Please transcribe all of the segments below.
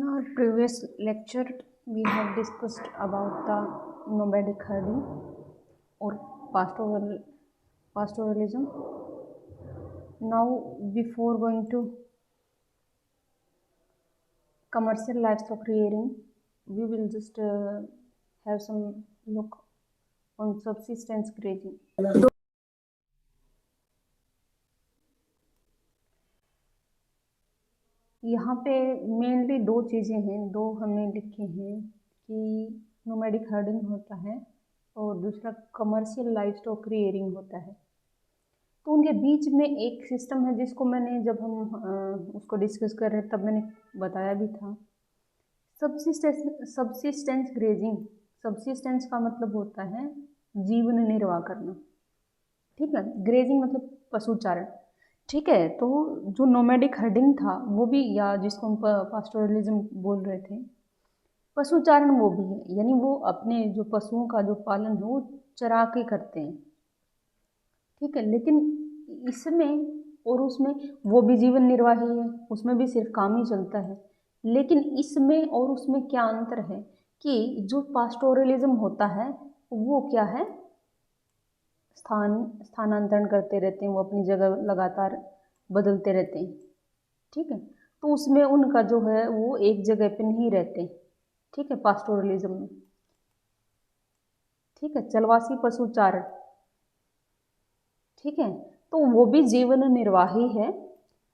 In our previous lecture, we have discussed about the nomadic herding or pastoralism. Now, before going to commercial livestock rearing, we will just have some look on subsistence grazing. यहाँ पे mainly दो चीज़ें हैं, दो हमने लिखे हैं कि नोमैडिक हर्डिंग होता है और दूसरा कमर्शियल लाइवस्टॉक रियरिंग होता है। तो उनके बीच में एक सिस्टम है जिसको मैंने जब हम उसको डिस्कस कर रहे तब मैंने बताया भी था, सबसिस्टेंस ग्रेजिंग। सबसिस्टेंस का मतलब होता है जीवन निर्वाह करना, ठीक है। ग्रेजिंग मतलब पशुचारण, ठीक है। तो जो नोमैडिक हर्डिंग था वो भी, या जिसको हम पास्टोरलिज्म बोल रहे थे, पशुचारण वो भी है, यानी वो अपने जो पशुओं का जो पालन है वो चरा के करते हैं, ठीक है। लेकिन इसमें और उसमें वो भी जीवन निर्वाही है, उसमें भी सिर्फ काम ही चलता है। लेकिन इसमें और उसमें क्या अंतर है कि जो पास्टोरलिज्म होता है वो क्या है, स्थानांतरण करते रहते हैं, वो अपनी जगह लगातार बदलते रहते हैं, ठीक है। तो उसमें उनका जो है वो एक जगह पे नहीं रहते, ठीक है, पास्टोरलिज्म में, ठीक है। चलवासी पशुचारण, ठीक है। तो वो भी जीवन निर्वाही है,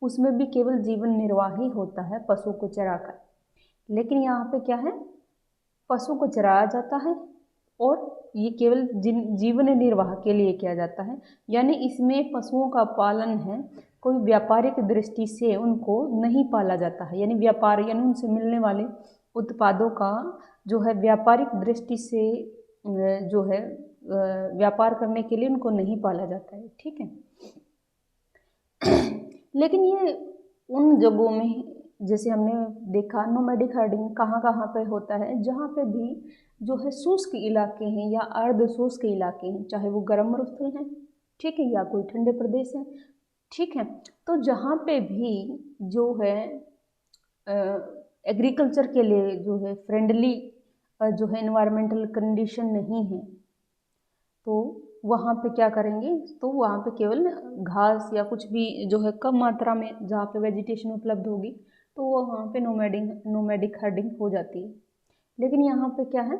उसमें भी केवल जीवन निर्वाही होता है पशु को चराकर। लेकिन यहाँ पे क्या है, पशु को चराया जाता है और ये केवल जीवन निर्वाह के लिए किया जाता है, यानी इसमें पशुओं का पालन है, कोई व्यापारिक दृष्टि से उनको नहीं पाला जाता है। यानी व्यापार, यानी उनसे मिलने वाले उत्पादों का जो है व्यापारिक दृष्टि से जो है व्यापार करने के लिए उनको नहीं पाला जाता है, ठीक है। लेकिन ये उन जगहों में, जैसे हमने देखा नोमैडिक हर्डिंग कहाँ कहाँ पे होता है, जहाँ पे भी जो है शुष्क इलाके हैं या अर्ध शुष्क इलाके हैं, चाहे वो गर्म मरुस्थल हैं, ठीक है, या कोई ठंडे प्रदेश हैं, ठीक है। तो जहाँ पे भी जो है एग्रीकल्चर के लिए जो है फ्रेंडली जो है एनवायरमेंटल कंडीशन नहीं है, तो वहाँ पे क्या करेंगे, तो वहाँ पे केवल घास या कुछ भी जो है कम मात्रा में जहाँ पे वेजिटेशन उपलब्ध होगी तो वो वहाँ पे नोमैडिक हर्डिंग हो जाती है। लेकिन यहाँ पे क्या है,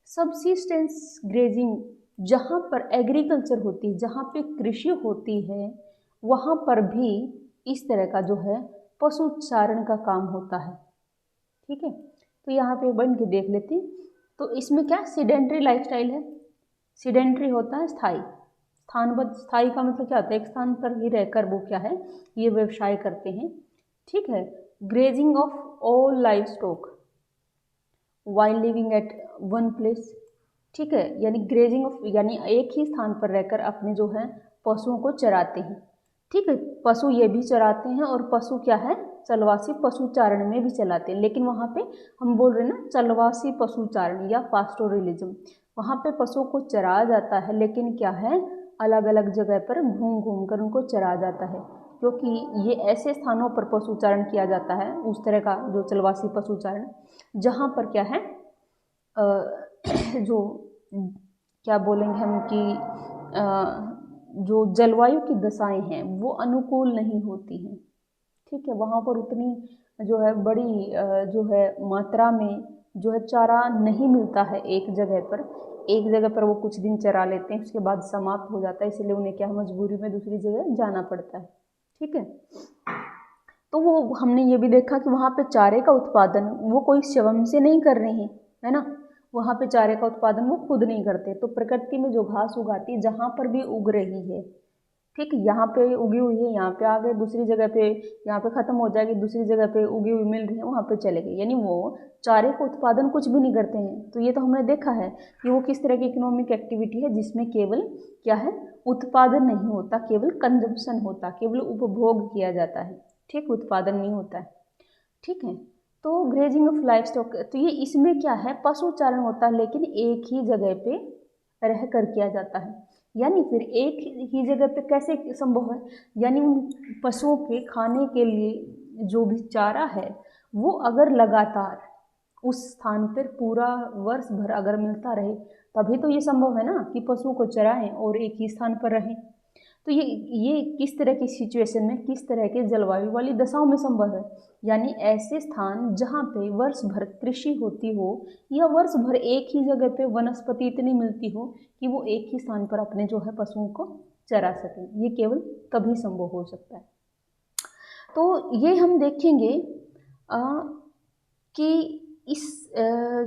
सबसिस्टेंस ग्रेजिंग, जहाँ पर एग्रीकल्चर होती है, जहाँ पे कृषि होती है, वहाँ पर भी इस तरह का जो है पशुचारण का काम होता है, ठीक है। तो यहाँ पे बन के देख लेते हैं। तो इसमें क्या सीडेंट्री लाइफस्टाइल है, सीडेंट्री होता है स्थाई, स्थानबद्ध। स्थाई का मतलब क्या होता है, एक स्थान पर ही रहकर वो क्या है ये व्यवसाय करते हैं, ठीक है। Grazing of all live stock while living at one place, ठीक है। यानी ग्रेजिंग ऑफ, यानी एक ही स्थान पर रहकर अपने जो है पशुओं को चराते हैं, ठीक है। पशु ये भी चराते हैं और पशु क्या है, चलवासी पशुचारण में भी चलाते हैं। लेकिन वहाँ पे हम बोल रहे हैं ना चलवासी पशुचारण या पास्टोरलिज्म, वहाँ पे पशुओं को चराया जाता है, लेकिन क्या है अलग अलग जगह पर घूम घूम कर उनको चराया जाता है, क्योंकि ये ऐसे स्थानों पर पशुचारण किया जाता है, उस तरह का जो चलवासी पशुचारण, जहाँ पर क्या है जो क्या बोलेंगे हम कि जो जलवायु की दशाएं हैं वो अनुकूल नहीं होती हैं, ठीक है। वहाँ पर उतनी जो है बड़ी जो है मात्रा में जो है चारा नहीं मिलता है एक जगह पर वो कुछ दिन चरा लेते हैं, उसके बाद समाप्त हो जाता है, इसलिए उन्हें क्या मजबूरी में दूसरी जगह जाना पड़ता है, ठीक है। तो वो हमने ये भी देखा कि वहाँ पे चारे का उत्पादन वो कोई श्रम से नहीं कर रहे हैं, है ना, वहाँ पे चारे का उत्पादन वो खुद नहीं करते। तो प्रकृति में जो घास उगाती है जहाँ पर भी उग रही है, ठीक है, यहाँ पे उगी हुई है, यहाँ पे आ गए, दूसरी जगह पे यहाँ पे ख़त्म हो जाएगी, दूसरी जगह पे उगी हुई मिल रही है वहाँ पे चले गए, यानी वो चारे का उत्पादन कुछ भी नहीं करते हैं। तो ये तो हमने देखा है कि वो किस तरह की इकोनॉमिक एक्टिविटी है जिसमें केवल क्या है उत्पादन नहीं होता, केवल कंजम्पशन होता, केवल उपभोग किया जाता है, ठीक, उत्पादन नहीं होता है, ठीक है। तो ग्रेजिंग ऑफ लाइफ स्टॉक, तो ये इसमें क्या है पशुचारण होता है, लेकिन एक ही जगह पे रह कर किया जाता है। यानी फिर एक ही जगह पे कैसे संभव है, यानी उन पशुओं के खाने के लिए जो भी चारा है वो अगर लगातार उस स्थान पर पूरा वर्ष भर अगर मिलता रहे तभी तो ये संभव है ना कि पशुओं को चराएं और एक ही स्थान पर रहें। तो ये किस तरह की सिचुएशन में, किस तरह के जलवायु वाली दशाओं में संभव है, यानी ऐसे स्थान जहाँ पे वर्ष भर कृषि होती हो या वर्ष भर एक ही जगह पे वनस्पति इतनी मिलती हो कि वो एक ही स्थान पर अपने जो है पशुओं को चरा सकें, ये केवल तभी संभव हो सकता है। तो ये हम देखेंगे कि इस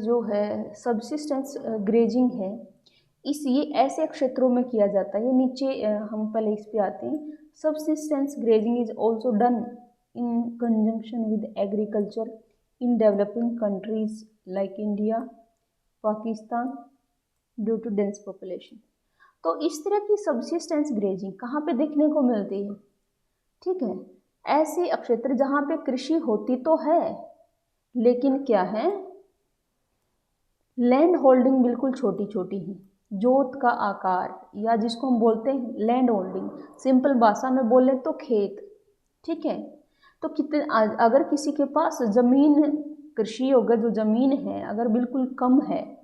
जो है सबसिस्टेंस ग्रेजिंग है, ये ऐसे क्षेत्रों में किया जाता है। ये नीचे हम पहले इस पे आते हैं। Subsistence grazing is also done in conjunction with agriculture in developing countries like India, Pakistan due to dense population. तो इस तरह की सबसिस्टेंस ग्रेजिंग कहाँ पे देखने को मिलती है? ठीक है, ऐसे क्षेत्र जहाँ पे कृषि होती तो है लेकिन क्या है, लैंड होल्डिंग बिल्कुल छोटी छोटी है, जोत का आकार, या जिसको हम बोलते हैं लैंड होल्डिंग, सिंपल भाषा में बोले तो खेत। ठीक है, तो कितने अगर किसी के पास जमीन, कृषि योग्य जो जमीन है अगर बिल्कुल कम है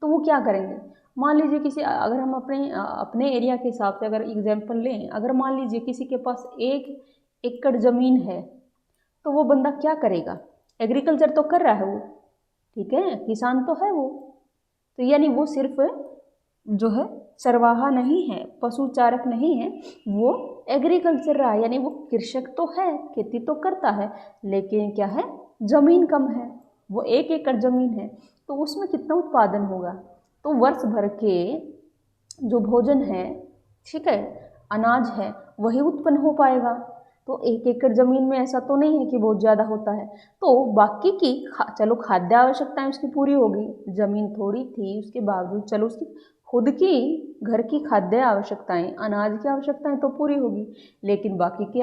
तो वो क्या करेंगे? मान लीजिए किसी, अगर हम अपने एरिया के हिसाब से अगर एग्जाम्पल लें, अगर मान लीजिए किसी के पास 1 एकड़ जमीन है तो वो बंदा क्या करेगा? एग्रीकल्चर तो कर रहा है वो, ठीक है, किसान तो है वो, तो यानी वो सिर्फ जो है चरवाहा नहीं है, पशु चारक नहीं है, वो एग्रीकल्चर रहा, यानी वो कृषक तो है, खेती तो करता है, लेकिन क्या है, जमीन कम है, वो 1 एकड़ जमीन है, तो उसमें कितना उत्पादन होगा? तो वर्ष भर के जो भोजन है, ठीक है, अनाज है, वही उत्पन्न हो पाएगा। तो 1 एकड़ जमीन में ऐसा तो नहीं है कि बहुत ज़्यादा होता है, तो बाकी की चलो खाद्य आवश्यकताएं उसकी पूरी होगी, जमीन थोड़ी थी उसके बावजूद चलो उसकी खुद की घर की खाद्य आवश्यकताएं, अनाज की आवश्यकताएं तो पूरी होगी, लेकिन बाकी की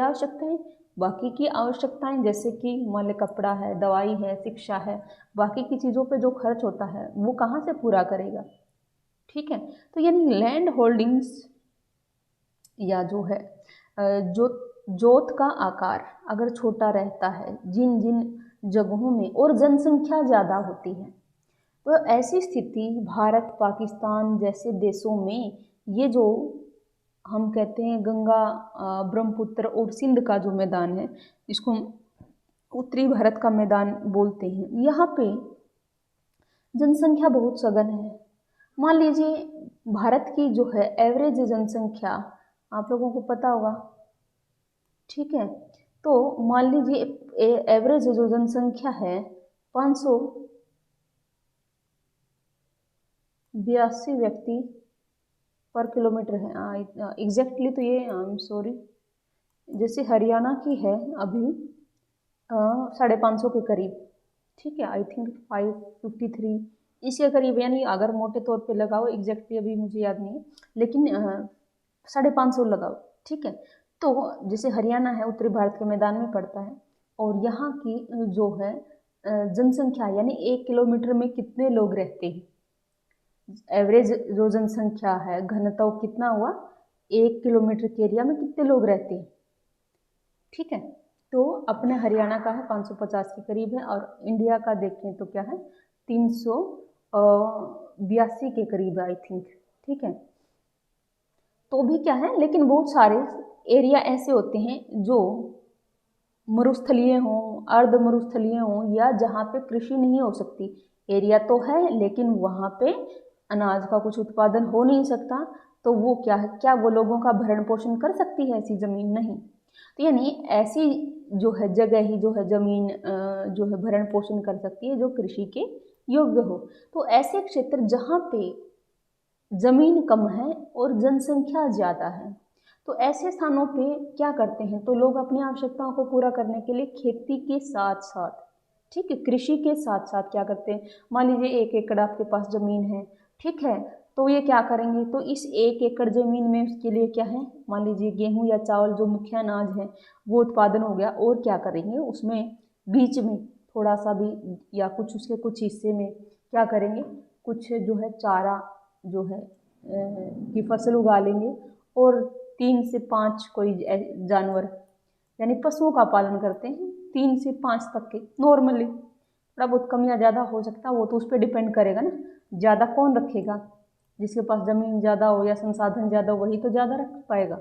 आवश्यकताएं जैसे कि मान लो कपड़ा है, दवाई है, शिक्षा है, बाकी की चीज़ों पे जो खर्च होता है वो कहाँ से पूरा करेगा? ठीक है, तो यानी लैंड होल्डिंग्स या जो है जो जोत का आकार अगर छोटा रहता है जिन जिन जगहों में और जनसंख्या ज़्यादा होती है, तो ऐसी स्थिति भारत, पाकिस्तान जैसे देशों में ये जो हम कहते हैं गंगा, ब्रह्मपुत्र और सिंध का जो मैदान है, इसको हम उत्तरी भारत का मैदान बोलते हैं, यहाँ पे जनसंख्या बहुत सघन है। मान लीजिए भारत की जो है एवरेज जनसंख्या आप लोगों को पता होगा, ठीक है, तो मान लीजिए एवरेज जो जनसंख्या है 582 व्यक्ति पर किलोमीटर है। एग्जैक्टली तो ये आई एम सॉरी, जैसे हरियाणा की है अभी 550 के करीब, ठीक है, आई थिंक 553 इसके करीब, यानी अगर मोटे तौर पे लगाओ, एग्जैक्टली अभी मुझे याद नहीं है, लेकिन 550 लगाओ, ठीक है। तो जैसे हरियाणा है उत्तरी भारत के मैदान में पड़ता है, और यहाँ की जो है जनसंख्या यानी 1 किलोमीटर में कितने लोग रहते हैं, एवरेज जो जनसंख्या है घनत्व कितना हुआ, 1 किलोमीटर के एरिया में कितने लोग रहते हैं, ठीक है। तो अपने हरियाणा का है 550 के करीब है, और इंडिया का देखें तो क्या है 382 के करीब आई थिंक, ठीक है। तो भी क्या है, लेकिन बहुत सारे एरिया ऐसे होते हैं जो मरुस्थलीय हों, अर्ध मरुस्थलीय हों, या जहाँ पे कृषि नहीं हो सकती, एरिया तो है लेकिन वहाँ पे अनाज का कुछ उत्पादन हो नहीं सकता, तो वो क्या है, क्या वो लोगों का भरण पोषण कर सकती है ऐसी ज़मीन? नहीं। तो यानी ऐसी जो है जगह ही जो है ज़मीन जो है भरण पोषण कर सकती है जो कृषि के योग्य हो। तो ऐसे क्षेत्र जहाँ पे ज़मीन कम है और जनसंख्या ज़्यादा है, तो ऐसे स्थानों पे क्या करते हैं, तो लोग अपनी आवश्यकताओं को पूरा करने के लिए खेती के साथ साथ, ठीक है, कृषि के साथ साथ क्या करते हैं, मान लीजिए 1 एकड़ आपके पास ज़मीन है, ठीक है, तो ये क्या करेंगे, तो इस 1 एकड़ ज़मीन में उसके लिए क्या है, मान लीजिए गेहूँ या चावल जो मुख्य अनाज है वो उत्पादन हो गया, और क्या करेंगे उसमें बीच में थोड़ा सा भी या कुछ उसके कुछ हिस्से में क्या करेंगे, कुछ जो है चारा जो है की फसल उगा लेंगे, और 3 से 5 कोई जानवर यानी पशुओं का पालन करते हैं, 3 से 5 तक के नॉर्मली। थोड़ा बहुत कम या ज़्यादा हो सकता है, वो तो उस पर डिपेंड करेगा ना, ज़्यादा कौन रखेगा, जिसके पास ज़मीन ज़्यादा हो या संसाधन ज़्यादा हो वही तो ज़्यादा रख पाएगा।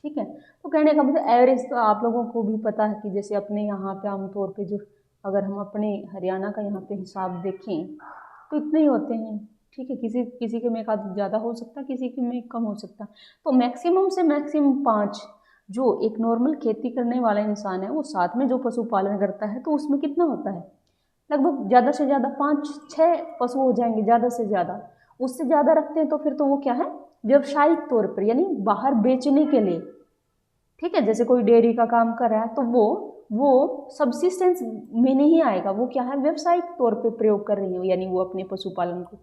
ठीक है, तो कहने का मतलब एवरेज तो आप लोगों को भी पता है कि जैसे अपने यहाँ पे आमतौर पे जो, अगर हम अपने हरियाणा का यहाँ पे हिसाब देखें तो इतने ही होते हैं। ठीक है, किसी किसी के में एक आध ज़्यादा हो सकता, किसी के में कम हो सकता। तो मैक्सिमम से मैक्सिमम 5 जो एक नॉर्मल खेती करने वाला इंसान है वो साथ में जो पशुपालन करता है तो उसमें कितना होता है, लगभग ज़्यादा से ज़्यादा 5-6 पशु हो जाएंगे ज़्यादा से ज़्यादा। उससे ज़्यादा रखते हैं तो फिर तो वो क्या है, व्यवसायिक तौर पर यानी बाहर बेचने के लिए। ठीक है, जैसे कोई डेयरी का काम कर रहा है तो वो सब्सिस्टेंस में नहीं आएगा, वो क्या है, व्यवसायिक तौर पे प्रयोग कर रही है यानी वो अपने पशुपालन को।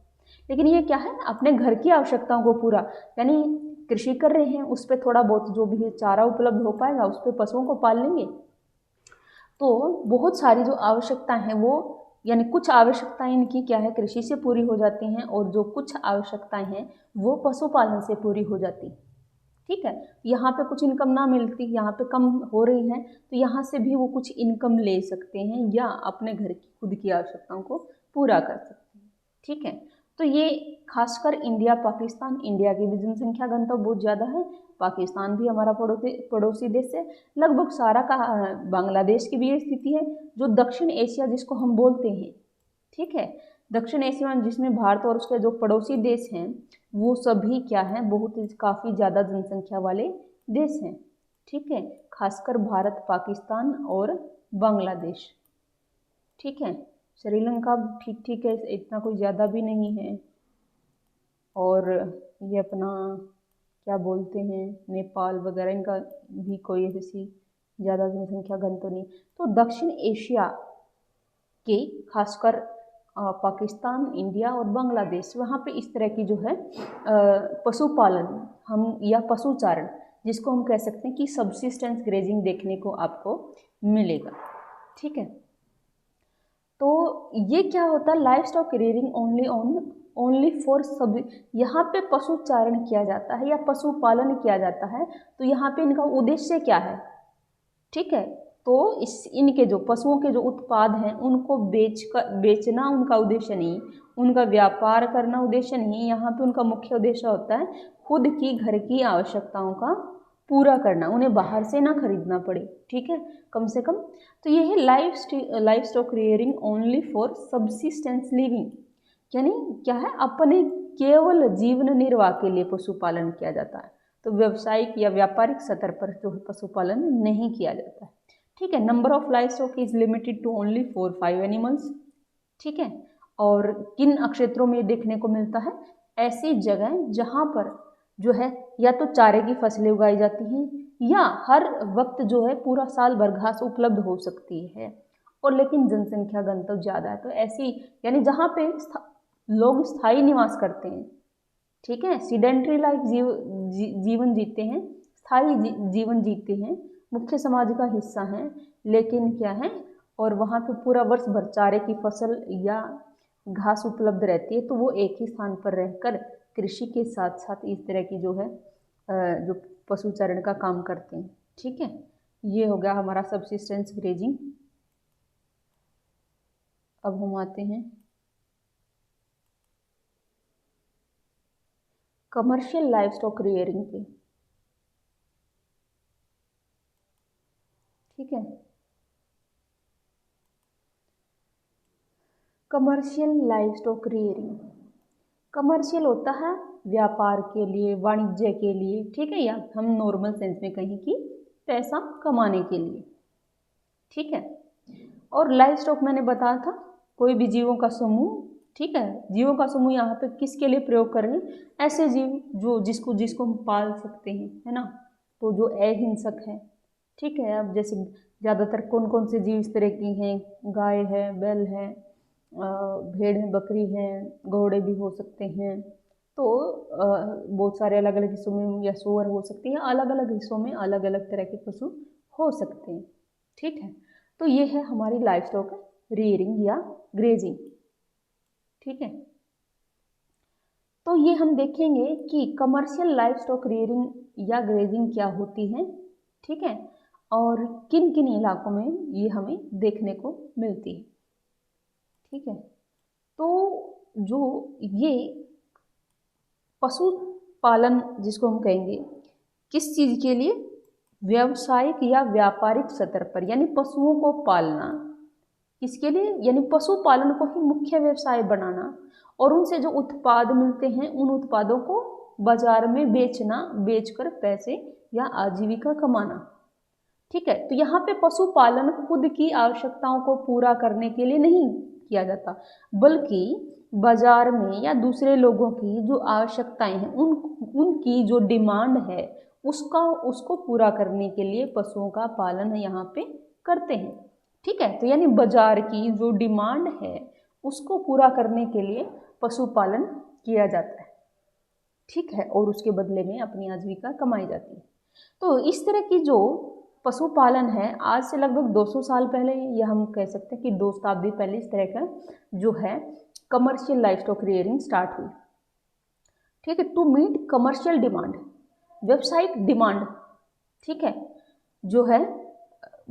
लेकिन ये क्या है, अपने घर की आवश्यकताओं को पूरा, यानी कृषि कर रहे हैं उस पर थोड़ा बहुत जो भी चारा उपलब्ध हो पाएगा उस पर पशुओं को पाल लेंगे। तो बहुत सारी जो आवश्यकताएं हैं वो, यानी कुछ आवश्यकताएं इनकी क्या है, कृषि से पूरी हो जाती हैं, और जो कुछ आवश्यकताएं हैं वो पशुपालन से पूरी हो जाती। ठीक है, यहाँ पे कुछ इनकम ना मिलती, यहाँ पे कम हो रही है तो यहाँ से भी वो कुछ इनकम ले सकते हैं या अपने घर की खुद की आवश्यकताओं को पूरा कर सकते हैं। ठीक है, तो ये खासकर इंडिया पाकिस्तान, इंडिया की भी जनसंख्या घनत्व बहुत ज़्यादा है, पाकिस्तान भी हमारा पड़ोसी देश है, लगभग सारा का बांग्लादेश की भी ये स्थिति है, जो दक्षिण एशिया जिसको हम बोलते हैं। ठीक है, दक्षिण एशिया जिसमें भारत और उसके जो पड़ोसी देश हैं वो सभी क्या हैं, बहुत काफ़ी ज़्यादा जनसंख्या वाले देश हैं। ठीक है, खासकर भारत, पाकिस्तान और बांग्लादेश। ठीक है, श्रीलंका ठीक ठीक है, इतना कोई ज़्यादा भी नहीं है, और ये अपना क्या बोलते हैं नेपाल वगैरह, इनका भी कोई ऐसी ज़्यादा जनसंख्या घन तो नहीं। तो दक्षिण एशिया के खासकर पाकिस्तान, इंडिया और बांग्लादेश, वहाँ पे इस तरह की जो है पशुपालन हम या पशुचारण जिसको हम कह सकते हैं कि सबसिस्टेंस ग्रेजिंग देखने को आपको मिलेगा। ठीक है, तो ये क्या होता है, life stock rearing only for सब, यहाँ पे पशुचारण किया जाता है या पशुपालन किया जाता है, तो यहाँ पे इनका उद्देश्य क्या है। ठीक है, तो इनके जो पशुओं के जो उत्पाद हैं उनको बेचना उनका उद्देश्य नहीं, उनका व्यापार करना उद्देश्य नहीं, यहाँ पे उनका मुख्य उद्देश्य होता है खुद की घर की आवश्यकताओं का पूरा करना, उन्हें बाहर से ना खरीदना पड़े। ठीक है, कम से कम। तो ये है life stock rearing only for subsistence living, यानी क्या है, अपने केवल जीवन निर्वाह के लिए पशुपालन किया जाता है, तो व्यवसायिक या व्यापारिक स्तर पर जो है पशुपालन नहीं किया जाता है। ठीक है, number of livestock is limited to only 4-5 animals. ठीक है, और किन क्षेत्रों में देखने को मिलता है, ऐसी जगह जहाँ पर जो है या तो चारे की फसलें उगाई जाती हैं या हर वक्त जो है पूरा साल भर घास उपलब्ध हो सकती है, और लेकिन जनसंख्या घनत्व ज़्यादा है, तो ऐसी यानी जहाँ पे लोग स्थायी निवास करते हैं। ठीक है, सीडेंट्री लाइफ जीवन जीते हैं, स्थायी जीवन जीते हैं, मुख्य समाज का हिस्सा हैं, लेकिन क्या है, और वहाँ पे पूरा वर्ष भर चारे की फसल या घास उपलब्ध रहती है, तो वो एक ही स्थान पर रहकर कृषि के साथ साथ इस तरह की जो है जो पशुचारण का काम करते हैं। ठीक है, ये हो गया हमारा सबसिस्टेंस ग्रेजिंग। अब हम आते हैं कमर्शियल लाइफ स्टॉक रियरिंग पे। ठीक है, commercial life stock rearing, commercial होता है व्यापार के लिए, वाणिज्य के लिए। ठीक है, या हम नॉर्मल सेंस में कहें कि पैसा कमाने के लिए। ठीक है, और लाइफ स्टॉक मैंने बताया था कोई भी जीवों का समूह। ठीक है, जीवों का समूह यहाँ पे किसके लिए प्रयोग कर रहे हैं, ऐसे जीव जो जिसको हम पाल सकते हैं, है ना, तो जो अहिंसक है। ठीक है, अब जैसे ज़्यादातर कौन कौन से जीव इस तरह की हैं, गाय है, बैल है, भेड़ है, बकरी है, घोड़े भी हो सकते हैं, तो बहुत सारे अलग अलग हिस्सों में, या सूअर हो सकती है, अलग अलग हिस्सों में अलग अलग तरह के पशु हो सकते हैं। ठीक है, तो ये है हमारी लाइफ स्टॉक रियरिंग या ग्रेजिंग। ठीक है, तो ये हम देखेंगे कि कमर्शियल लाइफ स्टॉक रियरिंग या ग्रेजिंग क्या होती है। ठीक है, और किन किन इलाकों में ये हमें देखने को मिलती है। ठीक है, तो जो ये पशु पालन जिसको हम कहेंगे, किस चीज़ के लिए? व्यावसायिक या व्यापारिक स्तर पर, यानी पशुओं को पालना किसके लिए? यानी पशुपालन को ही मुख्य व्यवसाय बनाना और उनसे जो उत्पाद मिलते हैं उन उत्पादों को बाजार में बेचना, बेचकर पैसे या आजीविका कमाना। ठीक है, तो यहाँ पे पशुपालन खुद की आवश्यकताओं को पूरा करने के लिए नहीं किया जाता, बल्कि बाजार में या दूसरे लोगों की जो आवश्यकताएं हैं उनकी जो डिमांड है उसको पूरा करने के लिए पशुओं का पालन यहाँ पे करते हैं। ठीक है, तो यानी बाजार की जो डिमांड है उसको पूरा करने के लिए पशुपालन किया जाता है। ठीक है, और उसके बदले में अपनी आजीविका कमाई जाती है। तो इस तरह की जो पशुपालन है आज से लगभग 200 साल पहले, या हम कह सकते हैं कि 2 शताब्दी पहले इस तरह का जो है commercial life stock rearing start हुई। ठीक है, टू मीट कमर्शियल डिमांड, व्यावसायिक डिमांड। ठीक है, जो है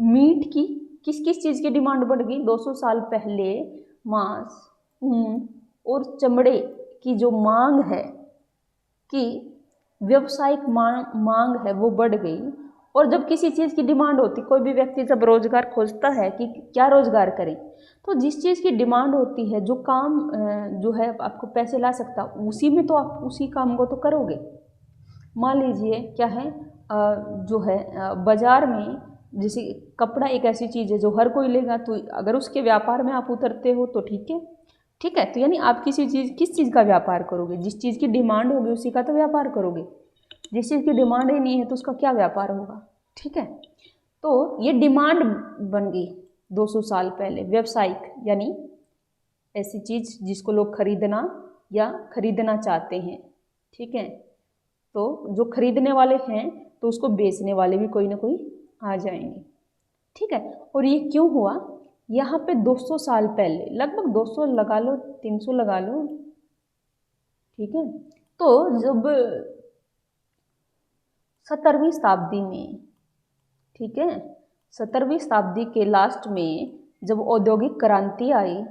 मीट की किस किस चीज़ की डिमांड बढ़ गई? 200 साल पहले मांस, ऊन और चमड़े की जो मांग है, कि व्यावसायिक मांग है वो बढ़ गई। और जब किसी चीज़ की डिमांड होती, कोई भी व्यक्ति जब रोजगार खोजता है कि क्या रोजगार करें, तो जिस चीज़ की डिमांड होती है, जो काम जो है आपको पैसे ला सकता, उसी में तो आप उसी काम को तो करोगे। मान लीजिए क्या है, जो है बाजार में जैसे कपड़ा एक ऐसी चीज़ है जो हर कोई लेगा, तो अगर उसके व्यापार में आप उतरते हो तो ठीक है। ठीक है, तो यानी आप किस चीज़ का व्यापार करोगे? जिस चीज़ की डिमांड होगी उसी का तो व्यापार करोगे। जिस चीज़ की डिमांड ही नहीं है तो उसका क्या व्यापार होगा? ठीक है, तो ये डिमांड बन गई 200 साल पहले, व्यावसायिक, यानी ऐसी चीज़ जिसको लोग खरीदना या खरीदना चाहते हैं। ठीक है, तो जो खरीदने वाले हैं तो उसको बेचने वाले भी कोई ना कोई आ जाएंगे। ठीक है, और ये क्यों हुआ? यहाँ पे 200 साल पहले, लगभग 200 लगा लो, 300 लगा लो। ठीक है, तो जब 17वीं शताब्दी में, ठीक है, 17वीं शताब्दी के लास्ट में जब औद्योगिक क्रांति आई,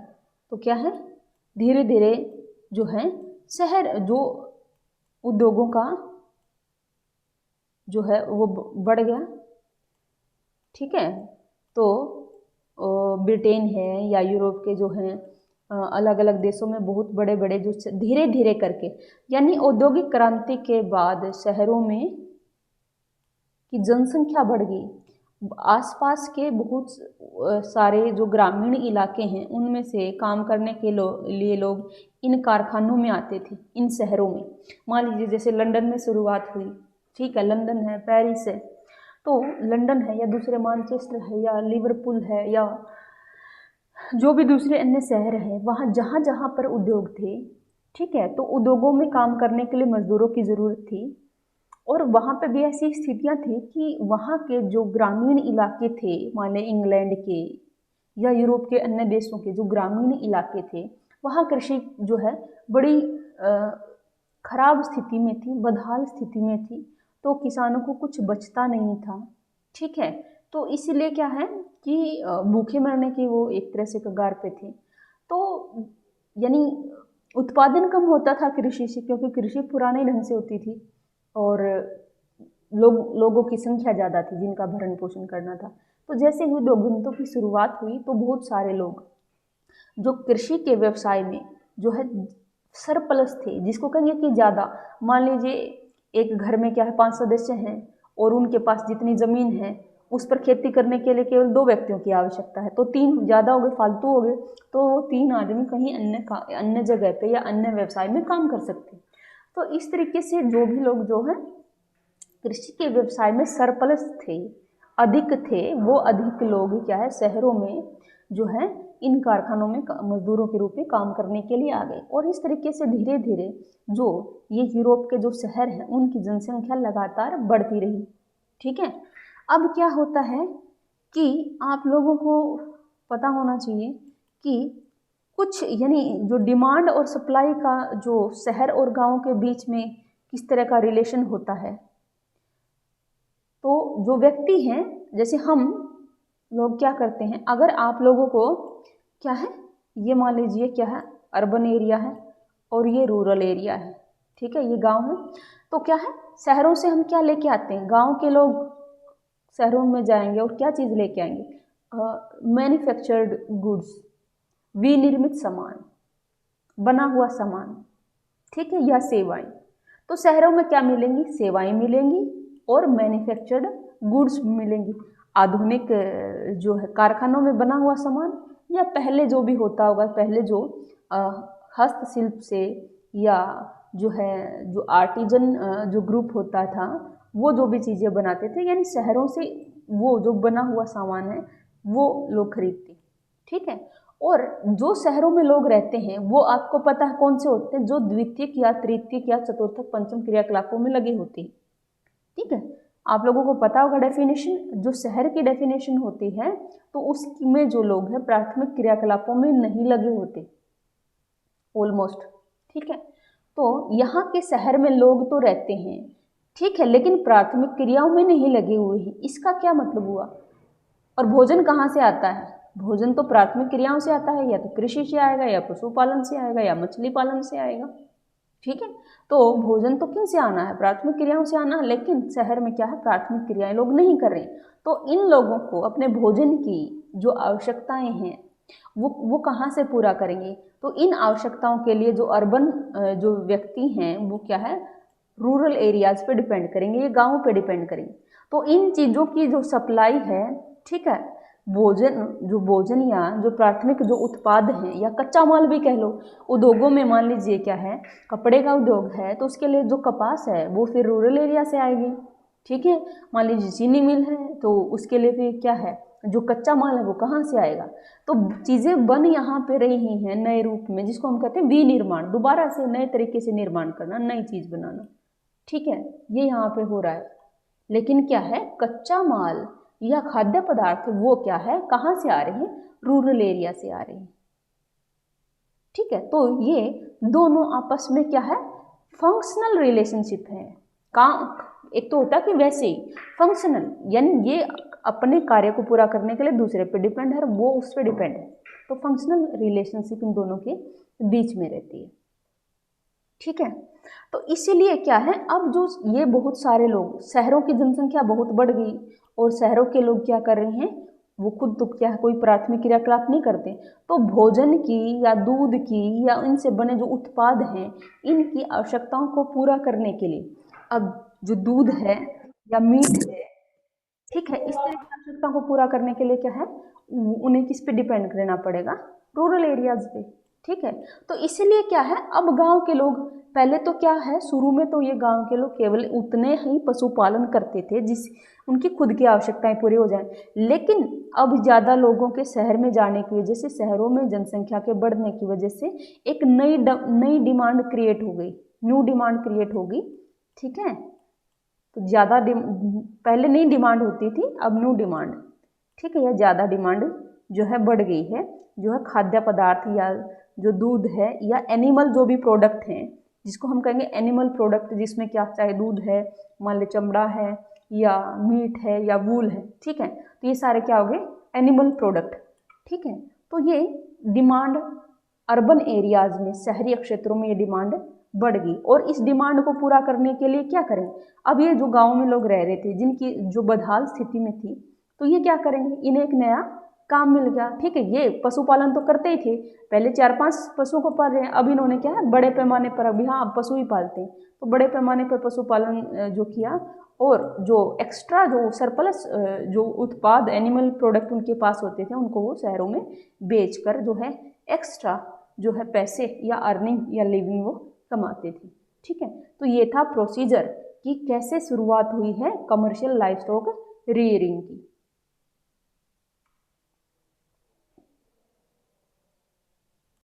तो क्या है, धीरे धीरे जो है शहर, जो उद्योगों का जो है वो बढ़ गया। ठीक है, तो ब्रिटेन है या यूरोप के जो हैं अलग अलग देशों में बहुत बड़े बड़े जो धीरे धीरे करके, यानी औद्योगिक क्रांति के बाद शहरों में की जनसंख्या बढ़ गई। आसपास के बहुत सारे जो ग्रामीण इलाके हैं उनमें से काम करने के लिए लोग इन कारखानों में आते थे, इन शहरों में। मान लीजिए जैसे लंदन में शुरुआत हुई, ठीक है, लंदन है, पेरिस है, तो लंदन है या दूसरे मैनचेस्टर है या लिवरपूल है या जो भी दूसरे अन्य शहर हैं, वहाँ जहाँ जहाँ पर उद्योग थे, ठीक है, तो उद्योगों में काम करने के लिए मजदूरों की ज़रूरत थी। और वहाँ पे भी ऐसी स्थितियाँ थी कि वहाँ के जो ग्रामीण इलाके थे, मान लें इंग्लैंड के या यूरोप के अन्य देशों के जो ग्रामीण इलाके थे, वहाँ कृषि जो है बड़ी खराब स्थिति में थी, बदहाल स्थिति में थी, तो किसानों को कुछ बचता नहीं था। ठीक है, तो इसीलिए क्या है कि भूखे मरने की वो एक तरह से कगार पे थे। तो यानी उत्पादन कम होता था कृषि से, क्योंकि कृषि पुराने ढंग से होती थी और लोगों की संख्या ज़्यादा थी जिनका भरण पोषण करना था। तो जैसे ही उद्योगों की शुरुआत हुई तो बहुत सारे लोग जो कृषि के व्यवसाय में जो है सरप्लस थे, जिसको कहेंगे कि ज़्यादा, मान लीजिए एक घर में क्या है 5 सदस्य हैं और उनके पास जितनी ज़मीन है उस पर खेती करने के लिए केवल 2 व्यक्तियों की आवश्यकता है, तो 3 ज़्यादा हो गए, फालतू हो गए, तो वो 3 आदमी कहीं अन्य जगह पे या अन्य व्यवसाय में काम कर सकते हैं। तो इस तरीके से जो भी लोग जो है कृषि के व्यवसाय में सरप्लस थे, अधिक थे, वो अधिक लोग क्या है शहरों में जो है इन कारखानों में मजदूरों के रूप में काम करने के लिए आ गए। और इस तरीके से धीरे धीरे जो ये यूरोप के जो शहर हैं उनकी जनसंख्या लगातार बढ़ती रही। ठीक है, अब क्या होता है कि आप लोगों को पता होना चाहिए कि कुछ यानी जो डिमांड और सप्लाई का जो शहर और गांव के बीच में किस तरह का रिलेशन होता है। तो जो व्यक्ति हैं जैसे हम लोग क्या करते हैं, अगर आप लोगों को क्या है, ये मान लीजिए क्या है, अर्बन एरिया है और ये रूरल एरिया है, ठीक है, ये गांव है, तो क्या है, शहरों से हम क्या लेके आते हैं, गांव के लोग शहरों में जाएंगे और क्या चीज़ लेके आएंगे, मैन्युफैक्चर्ड गुड्स, विनिर्मित सामान, बना हुआ सामान, ठीक है, या सेवाएं। तो शहरों में क्या मिलेंगी, सेवाएं मिलेंगी और मैन्युफैक्चर्ड गुड्स मिलेंगी, आधुनिक जो है कारखानों में बना हुआ सामान, या पहले जो भी होता होगा, पहले जो हस्तशिल्प से या जो है जो आर्टिजन जो ग्रुप होता था वो जो भी चीज़ें बनाते थे, यानी शहरों से वो जो बना हुआ सामान है वो लोग खरीदते, ठीक है। और जो शहरों में लोग रहते हैं वो आपको पता है कौन से होते हैं, जो द्वितीयक या तृतीयक या चतुर्थक पंचम क्रियाकलापों में लगे होते हैं, ठीक है। आप लोगों को पता होगा डेफिनेशन, जो शहर की डेफिनेशन होती है तो उसमें जो लोग हैं प्राथमिक क्रियाकलापों में नहीं लगे होते ऑलमोस्ट, ठीक है। तो यहाँ के शहर में लोग तो रहते हैं, ठीक है, लेकिन प्राथमिक क्रियाओं में नहीं लगे हुए हैं। इसका क्या मतलब हुआ, और भोजन कहाँ से आता है, भोजन तो प्राथमिक क्रियाओं से आता है, या तो कृषि से आएगा, या पशुपालन से आएगा, या मछली पालन से आएगा, ठीक है। तो भोजन तो किन से आना है, प्राथमिक क्रियाओं से आना है, लेकिन शहर में क्या है, प्राथमिक क्रियाएं लोग नहीं कर रहे। तो इन लोगों को अपने भोजन की जो आवश्यकताएं हैं वो कहाँ से पूरा करेंगे, तो इन आवश्यकताओं के लिए जो अर्बन जो व्यक्ति हैं वो क्या है, रूरल एरियाज पे डिपेंड करेंगे, ये गाँव पे डिपेंड करेंगे। तो इन चीज़ों की जो सप्लाई है, ठीक है, भोजन या जो प्राथमिक जो उत्पाद हैं या कच्चा माल भी कह लो, उद्योगों में मान लीजिए क्या है, कपड़े का उद्योग है तो उसके लिए जो कपास है वो फिर रूरल एरिया से आएगी, ठीक है। मान लीजिए चीनी मिल है तो उसके लिए फिर क्या है, जो कच्चा माल है वो कहाँ से आएगा। तो चीज़ें बन यहाँ पे रही हैं नए रूप में, जिसको हम कहते हैं विनिर्माण, दोबारा से नए तरीके से निर्माण करना, नई चीज़ बनाना, ठीक है, ये यहाँ पे हो रहा है। लेकिन क्या है, कच्चा माल या खाद्य पदार्थ वो क्या है, कहाँ से आ रहे हैं, रूरल एरिया से आ रहे हैं, ठीक है। तो ये दोनों आपस में क्या है, फंक्शनल रिलेशनशिप है। एक तो होता है कि वैसे ही फंक्शनल, यानी ये अपने कार्य को पूरा करने के लिए दूसरे पे डिपेंड है, वो उस पर डिपेंड है, तो फंक्शनल रिलेशनशिप इन दोनों के बीच में रहती है, ठीक है। तो इसीलिए क्या है, अब जो ये बहुत सारे लोग, शहरों की जनसंख्या बहुत बढ़ गई और शहरों के लोग क्या कर रहे हैं, वो खुद तो क्या कोई प्राथमिक क्रियाकलाप नहीं करते, तो भोजन की या दूध की या इनसे बने जो उत्पाद हैं इनकी आवश्यकताओं को पूरा करने के लिए, अब जो दूध है या मीट है, ठीक है, इस तरह की आवश्यकताओं को पूरा करने के लिए क्या है, उन्हें किस पे डिपेंड करना पड़ेगा, रूरल एरियाज पे, ठीक है। तो इसीलिए क्या है, अब गांव के लोग, पहले तो क्या है, शुरू में तो ये गांव के लोग केवल उतने ही पशुपालन करते थे जिस उनकी खुद की आवश्यकताएं पूरी हो जाएं, लेकिन अब ज़्यादा लोगों के शहर में जाने की वजह से, शहरों में जनसंख्या के बढ़ने की वजह से एक नई डिमांड क्रिएट हो गई, न्यू डिमांड क्रिएट हो गई, ठीक है। तो ज़्यादा पहले नहीं डिमांड होती थी, अब न्यू डिमांड, ठीक है, या ज़्यादा डिमांड जो है बढ़ गई है, जो है खाद्य पदार्थ या जो दूध है या एनिमल जो भी प्रोडक्ट हैं, जिसको हम कहेंगे एनिमल प्रोडक्ट, जिसमें क्या, चाहे दूध है, मान ले चमड़ा है, या मीट है, या वूल है, ठीक है, तो ये सारे क्या हो गए, एनिमल प्रोडक्ट, ठीक है। तो ये डिमांड अर्बन एरियाज में, शहरी क्षेत्रों में ये डिमांड बढ़ गई, और इस डिमांड को पूरा करने के लिए क्या करें, अब ये जो गाँव में लोग रह रहे थे, जिनकी जो बदहाल स्थिति में थी, तो ये क्या करेंगे, इन्हें एक नया काम मिल गया, ठीक है। ये पशुपालन तो करते ही थे, पहले 4-5 पशुओं को पाल रहे हैं, अब इन्होंने क्या है, बड़े पैमाने पर, अभी हाँ पशु ही पालते हैं, तो बड़े पैमाने पर पशुपालन जो किया, और जो एक्स्ट्रा जो सरप्लस जो उत्पाद एनिमल प्रोडक्ट उनके पास होते थे उनको वो शहरों में बेचकर जो है एक्स्ट्रा जो है पैसे या अर्निंग या लिविंग वो कमाते थे, ठीक है। तो ये था प्रोसीजर कि कैसे शुरुआत हुई है कमर्शियल लाइवस्टॉक रियरिंग की।